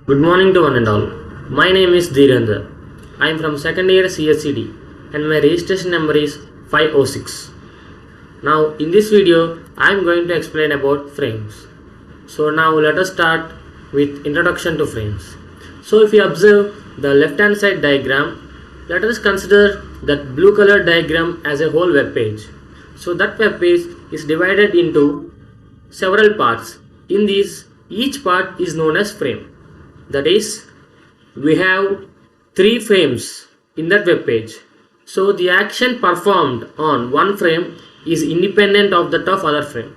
Good morning to one and all. My name is Y.Dherandar. I am from second year CSCD and my registration number is 506. Now in this video I am going to explain about frames. So now let us start with introduction to frames. So if you observe the left hand side diagram, let us consider that blue color diagram as a whole web page. So that web page is divided into several parts. In these, each part is known as frame. That is, we have 3 frames in that web page. So the action performed on one frame is independent of that of other frame.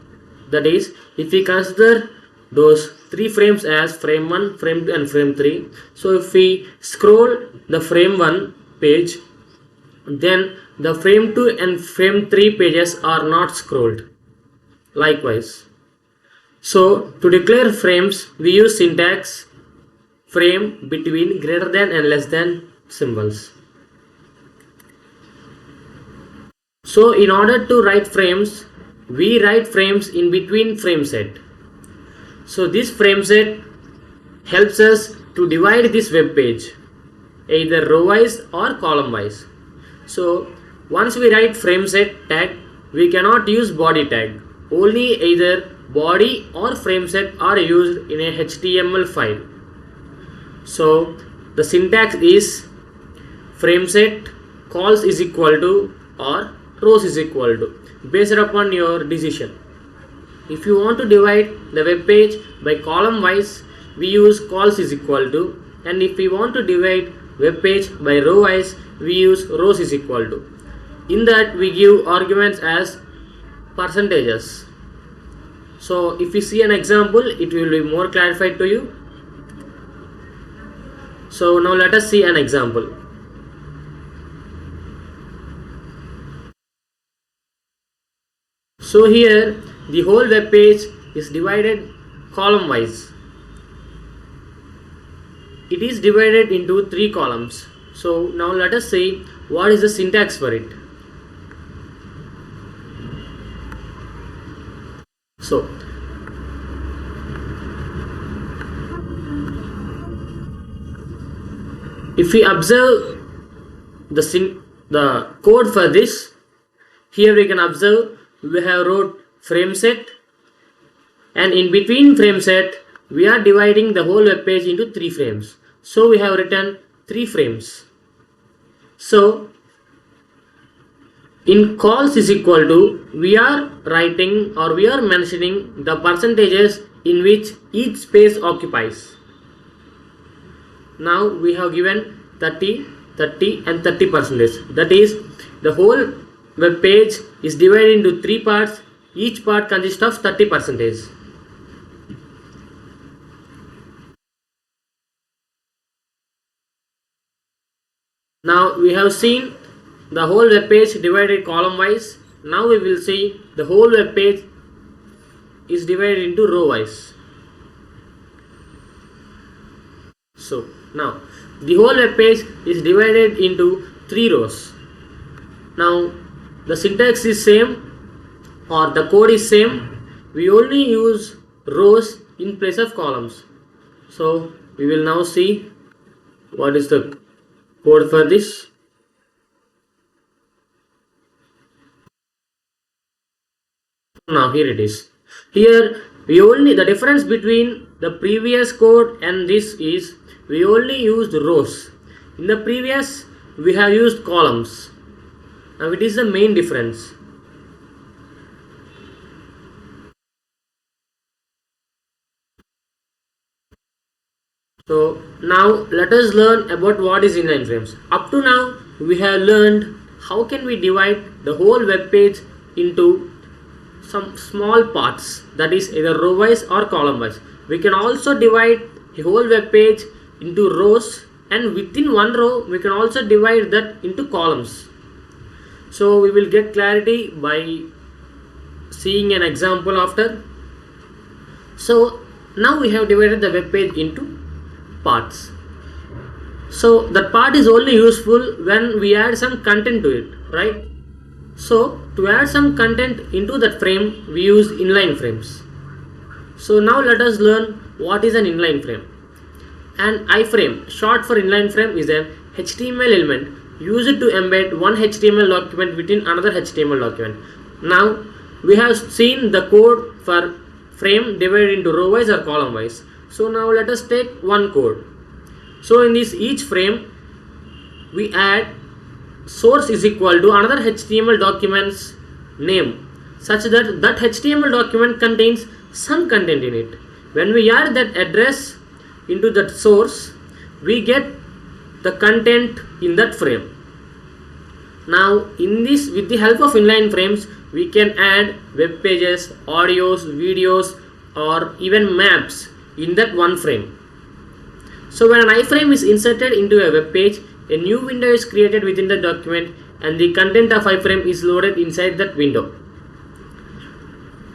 That is, if we consider those 3 frames as frame 1, frame 2 and frame 3. So if we scroll the frame 1 page, then the frame 2 and frame 3 pages are not scrolled. Likewise. So to declare frames, we use syntax frame between greater than and less than symbols. So in order to write frames, we write frames in between frame set. So this frame set helps us to divide this web page either row wise or column wise. So once we write frame set tag, we cannot use body tag. Only either body or frame set are used in a HTML file. So the syntax is frame set calls is equal to or rows is equal to based upon your decision. If you want to divide the web page by column wise, we use calls is equal to, and if we want to divide web page by row wise, we use rows is equal to. In that we give arguments as percentages. So if we see an example, it will be more clarified to you. So now let us see an example. So here the whole web page is divided column wise. It is divided into 3 columns. So now let us see what is the syntax for it. So if we observe the code for this, here we can observe we have wrote frame set, and in between frame set we are dividing the whole web page into 3 frames. So we have written 3 frames. So in calls is equal to, we are writing or we are mentioning the percentages in which each space occupies. Now we have given 30, 30 and 30%. That is, the whole web page is divided into 3 parts. Each part consists of 30%. Now we have seen the whole web page divided column wise. Now we will see the whole web page is divided into row wise. So now the whole web page is divided into 3 rows. Now the syntax is same or the code is same. We only use rows in place of columns. So we will now see what is the code for this. Now here it is. Here we only, the difference between the previous code and this is we only used rows. In the previous we have used columns. Now it is the main difference. So now let us learn about what is inline frames. Up to now we have learned how can we divide the whole web page into some small parts, that is either row wise or column wise. We can also divide a whole web page into rows, and within one row we can also divide that into columns. So we will get clarity by seeing an example after. So now we have divided the web page into parts. So that part is only useful when we add some content to it, right? So to add some content into that frame, we use inline frames. So now let us learn what is an inline frame. An iframe, short for inline frame, is an HTML element used to embed one HTML document within another HTML document. Now we have seen the code for frame divided into row wise or column wise. So now let us take one code. So in this each frame we add source is equal to another HTML document's name, such that that HTML document contains some content in it. When we add that address into that source, we get the content in that frame. Now in this, with the help of inline frames, we can add web pages, audios, videos, or even maps in that one frame. So when an iframe is inserted into a web page, a new window is created within the document and the content of iframe is loaded inside that window.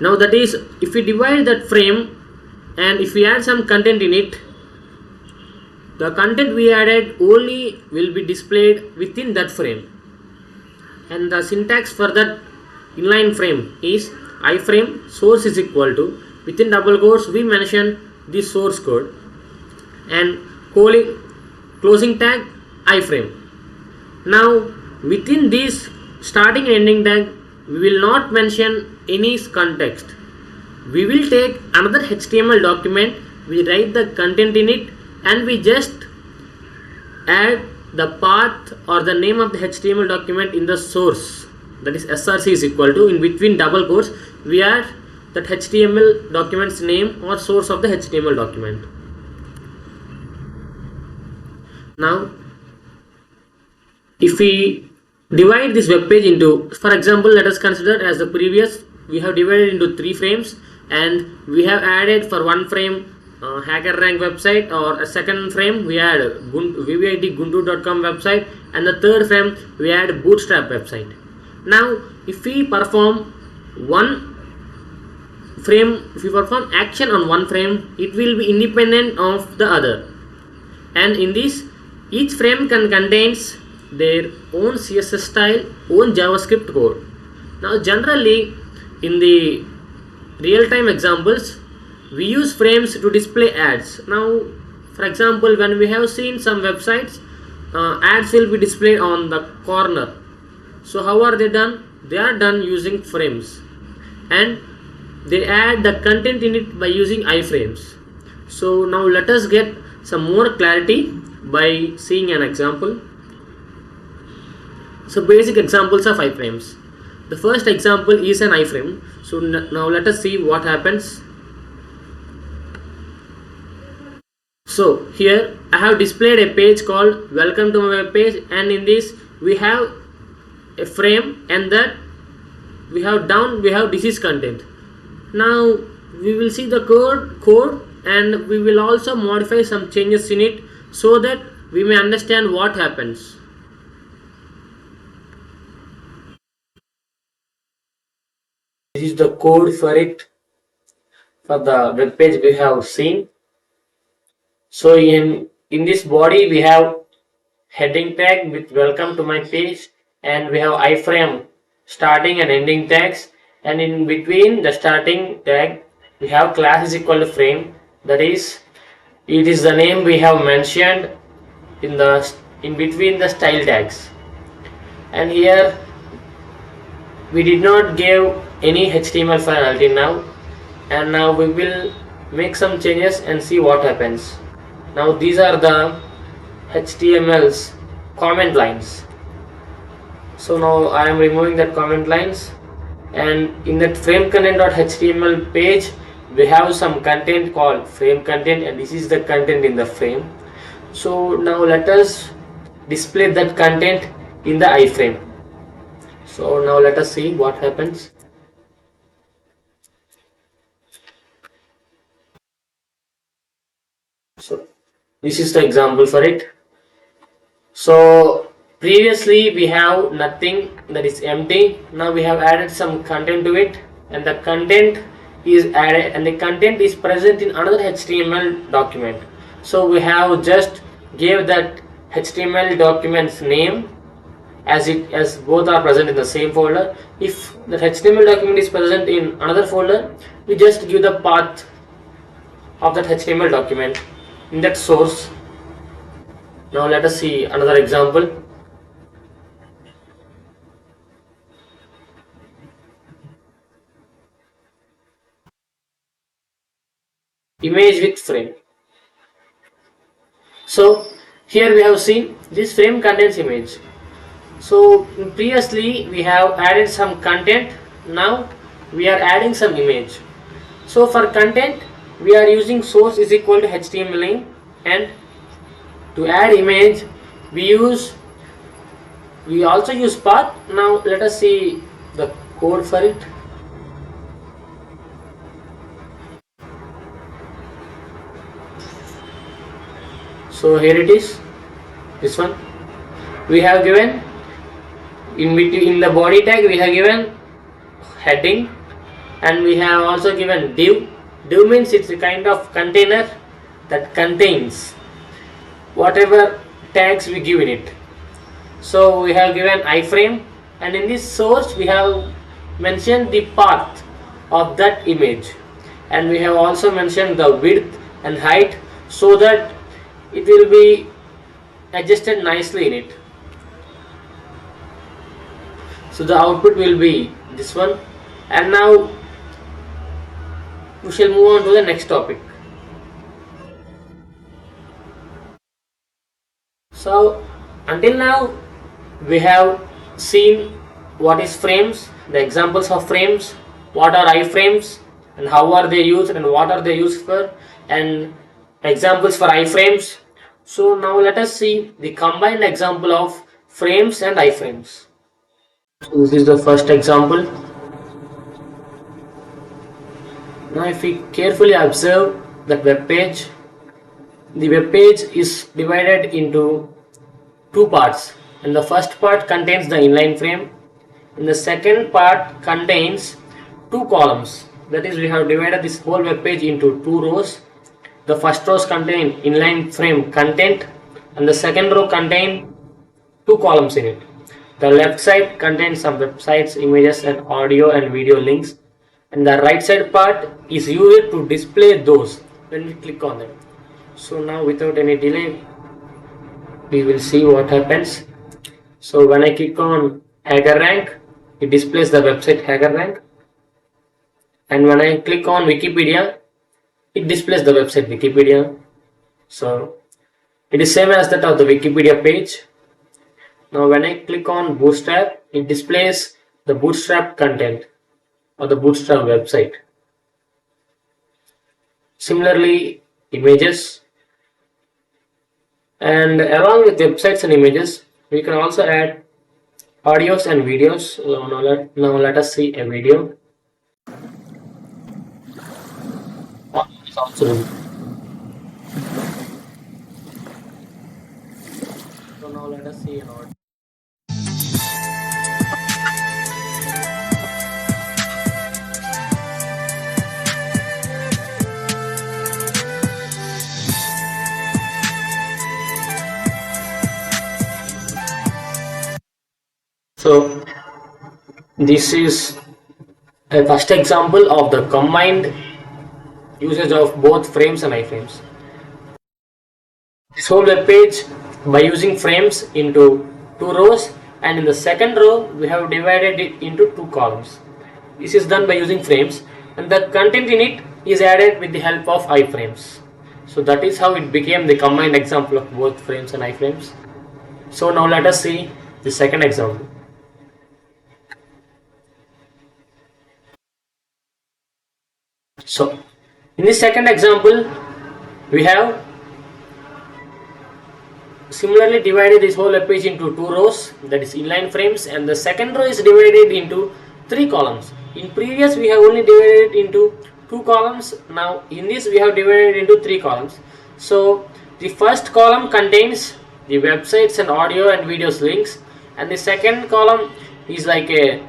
Now that is, if we divide that frame and if we add some content in it, the content we added only will be displayed within that frame. And the syntax for that inline frame is iframe source is equal to, within double quotes we mention the source code, and closing tag iframe. Now within this starting and ending tag we will not mention any context. We will take another HTML document, we write the content in it, and we just add the path or the name of the HTML document in the source, that is src is equal to, in between double quotes we add that HTML document's name or source of the HTML document. Now if we divide this web page into, for example, let us consider as the previous, we have divided into 3 frames and we have added for one frame HackerRank website, or a second frame we add vvid.guntur.com website, and the third frame we add Bootstrap website. Now if we perform action on one frame, it will be independent of the other, and in this each frame can contains their own CSS style, own JavaScript code. Now generally in the real-time examples we use frames to display ads. Now for example, when we have seen some websites, ads will be displayed on the corner. So how are they done? They are done using frames, and they add the content in it by using iframes. So now let us get some more clarity by seeing an example. So basic examples of iframes. The first example is an iframe. So now let us see what happens. So here I have displayed a page called welcome to my web page, and in this we have a frame, and that we have this is content. Now we will see the code and we will also modify some changes in it so that we may understand what happens. This is the code for it, for the web page we have seen. So in this body we have heading tag with welcome to my page, and we have iframe starting and ending tags, and in between the starting tag we have class is equal to frame, that is, it is the name we have mentioned in between the style tags. And here we did not give any HTML file until now, and now we will make some changes and see what happens. Now these are the HTML's comment lines. So now I am removing that comment lines, and in that frame content.html page we have some content called frame content, and this is the content in the frame. So now let us display that content in the iframe. So now let us see what happens. So this is the example for it. So previously we have nothing, that is empty. Now we have added some content to it, and the content is added, and the content is present in another HTML document. So we have just gave that HTML document's name as both are present in the same folder. If the HTML document is present in another folder, we just give the path of that HTML document in that source. Now let us see another example. Image with frame. So here we have seen this frame contains image. So previously we have added some content, now we are adding some image. So for content we are using source is equal to HTML link, and to add image we also use path. Now let us see the code for it. So here it is, this one. We have given in the body tag we have given heading, and we have also given div. Div means it's a kind of container that contains whatever tags we give in it. So we have given iframe, and in this source we have mentioned the path of that image, and we have also mentioned the width and height so that it will be adjusted nicely in it. So the output will be this one. And now we shall move on to the next topic. So until now we have seen what is frames, the examples of frames, what are iframes and how are they used and what are they used for, and examples for iframes. So now let us see the combined example of frames and iframes. So this is the first example. Now if we carefully observe that web page, the web page is divided into two parts, and the first part contains the inline frame, and the second part contains two columns. That is, we have divided this whole web page into two rows. The first rows contain inline frame content, and the second row contain two columns in it. The left side contains some websites, images and audio and video links, and the right side part is used to display those when we click on them. So now without any delay we will see what happens. So when I click on HackerRank, it displays the website HackerRank, and when I click on Wikipedia, it displays the website Wikipedia. So it is same as that of the Wikipedia page. Now when I click on Bootstrap, it displays the Bootstrap content or the Bootstrap website. Similarly, images, and along with websites and images we can also add audios and videos. Now let us see a video. So now let us see an audio. So this is a first example of the combined usage of both frames and iframes. This whole web page by using frames into two rows, and in the second row we have divided it into two columns. This is done by using frames, and the content in it is added with the help of iframes. So that is how it became the combined example of both frames and iframes. So now let us see the second example. So in this second example we have similarly divided this whole web page into two rows, that is inline frames, and the second row is divided into three columns. In previous we have only divided it into two columns. Now in this we have divided into three columns. So the first column contains the websites and audio and videos links, and the second column is like a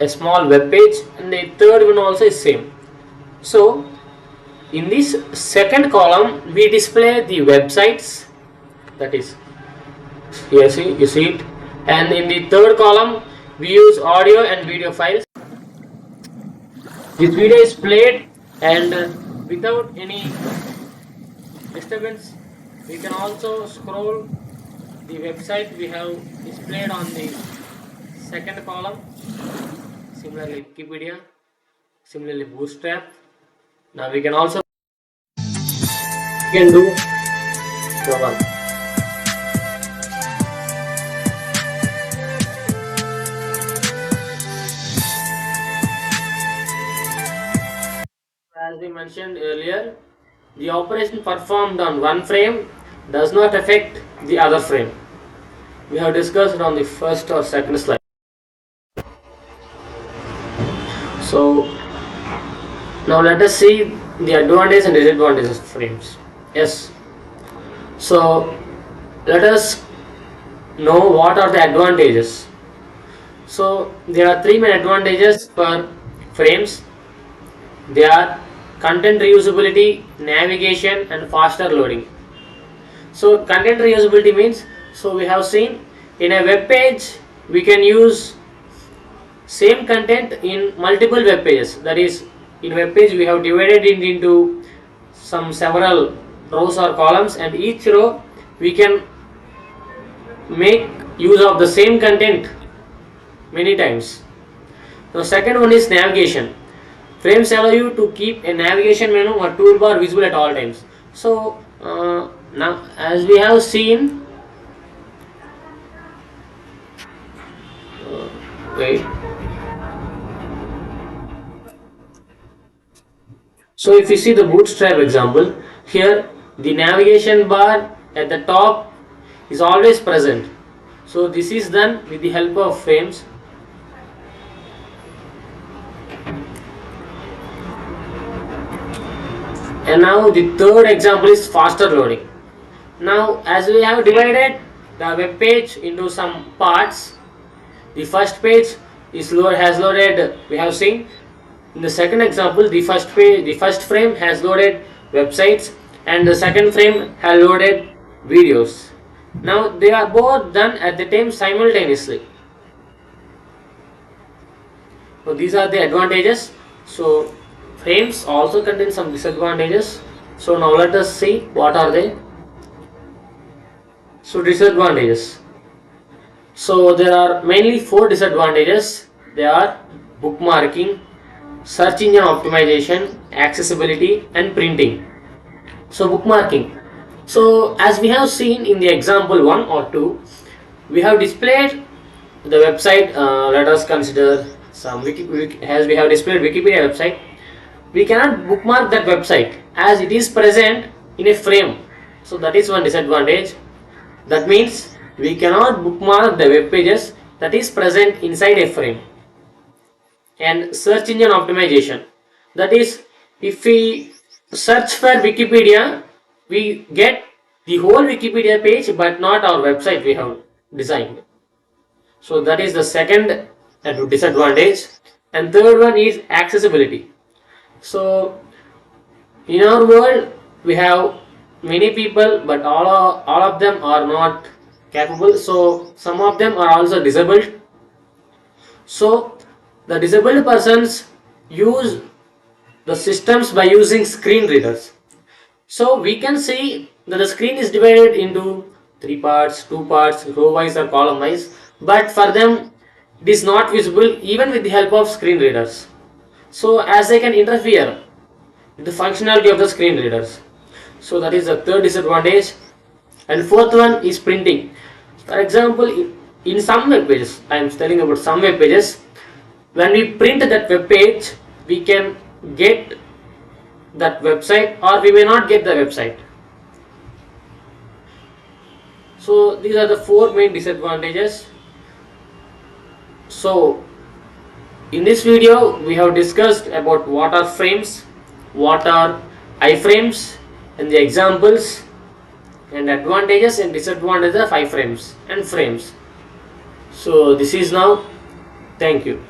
small web page, and the third one also is same. So in this second column we display the websites, that is here you see it, and in the third column we use audio and video files. This video is played and without any disturbance We can also scroll the website we have displayed on the second column. Similarly Wikipedia, similarly Bootstrap. Now we can also do the one. As we mentioned earlier, the operation performed on one frame does not affect the other frame. We have discussed on the first or second slide. So now let us see the advantages and disadvantages of frames. Yes. So let us know what are the advantages. So there are three main advantages for frames. They are content reusability, navigation, and faster loading. So content reusability means, so we have seen in a web page we can use same content in multiple web pages. That is, in web page we have divided it into several rows or columns, and each row we can make use of the same content many times. The second one is navigation. Frames allow you to keep a navigation menu or toolbar visible at all times. So now as we have seen, wait. So if you see the Bootstrap example, here the navigation bar at the top is always present. So this is done with the help of frames. And now the third example is faster loading. Now as we have divided the web page into some parts, the first page has loaded, we have seen. In the second example, the first frame has loaded websites, and the second frame has loaded videos. Now they are both done at the time simultaneously. So these are the advantages. So frames also contain some disadvantages. So now let us see what are they. So disadvantages. So there are mainly four disadvantages. They are bookmarking, search engine optimization, accessibility, and printing. So bookmarking. So as we have seen in the example 1 or 2, we have displayed the website. Let us consider some as we have displayed Wikipedia website. We cannot bookmark that website as it is present in a frame. So that is one disadvantage. That means we cannot bookmark the web pages that is present inside a frame. And search engine optimization. That is, if we search for Wikipedia, we get the whole Wikipedia page but not our website we have designed. So that is the second disadvantage. And third one is accessibility. So in our world we have many people, but all of them are not capable. So some of them are also disabled. So the disabled persons use the systems by using screen readers. So we can see that the screen is divided into 3 parts, 2 parts, row wise or column wise, but for them it is not visible even with the help of screen readers. So as they can interfere with the functionality of the screen readers. So that is the third disadvantage. And fourth one is printing. For example, in some web pages, I am telling about some web pages, when we print that web page, we can get that website or we may not get the website. So these are the four main disadvantages. So in this video we have discussed about what are frames, what are iframes, and the examples and advantages and disadvantages of iframes and frames. So this is now. Thank you.